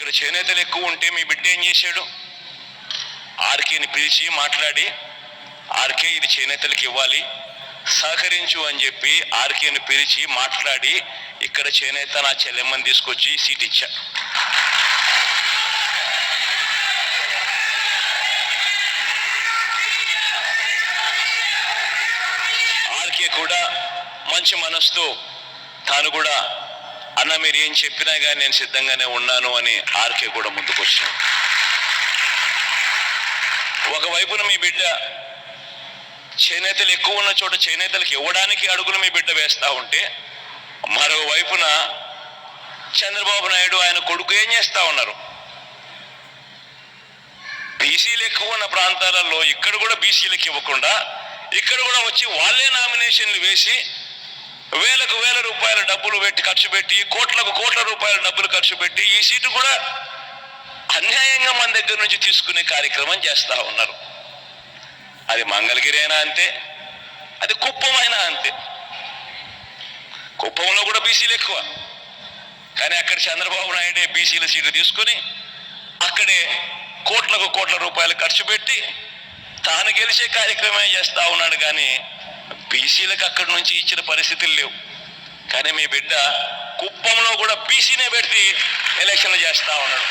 ఇక్కడ చేనేతలు ఎక్కువ ఉంటే మీ బిడ్డ ఏం చేశాడు? ఆర్కేని పిలిచి మాట్లాడి, ఆర్కే ఇది చేనేతలకు ఇవ్వాలి, సహకరించు అని చెప్పి ఆర్కేని పిలిచి మాట్లాడి ఇక్కడ చేనేత నా చెల్లెమ్మని తీసుకొచ్చి సీట్ ఇచ్చా. ఆర్కే కూడా మంచి మనసుతో తాను కూడా అన్న మీరు ఏం చెప్పినా కానీ నేను సిద్ధంగానే ఉన్నాను అని ఆర్కే కూడా ముందుకొచ్చాను. ఒకవైపున మీ బిడ్డ చేనేతలు ఎక్కువ ఉన్న చోట చేనేతలకు ఇవ్వడానికి అడుగులు మీ బిడ్డ వేస్తా ఉంటే, మరోవైపున చంద్రబాబు నాయుడు ఆయన కొడుకు ఏం చేస్తా ఉన్నారు? బీసీలు ఎక్కువ ఉన్న ప్రాంతాలలో ఇక్కడ కూడా బీసీలకు ఇవ్వకుండా ఇక్కడ కూడా వచ్చి వాళ్ళే నామినేషన్లు వేసి వేలకు వేల రూపాయల డబ్బులు పెట్టి ఖర్చు పెట్టి కోట్లకు కోట్ల రూపాయల డబ్బులు ఖర్చు పెట్టి ఈ సీటు కూడా అన్యాయంగా మన దగ్గర నుంచి తీసుకునే కార్యక్రమం చేస్తా ఉన్నారు. అది మంగళగిరి అయినా అంతే, అది కుప్పం అయినా అంతే. కుప్పంలో కూడా బీసీలు ఎక్కువ, కానీ అక్కడ చంద్రబాబు నాయుడే బీసీల సీటు తీసుకొని అక్కడే కోట్లకు కోట్ల రూపాయలు ఖర్చు పెట్టి తాను గెలిచే కార్యక్రమం చేస్తా ఉన్నాడు. కానీ బీసీలకు అక్కడి నుంచి ఇచ్చిన పరిస్థితులు లేవు. కానీ మీ బిడ్డ కుప్పంలో కూడా బీసీనే పెట్టి ఎలక్షన్లు చేస్తా ఉన్నాడు.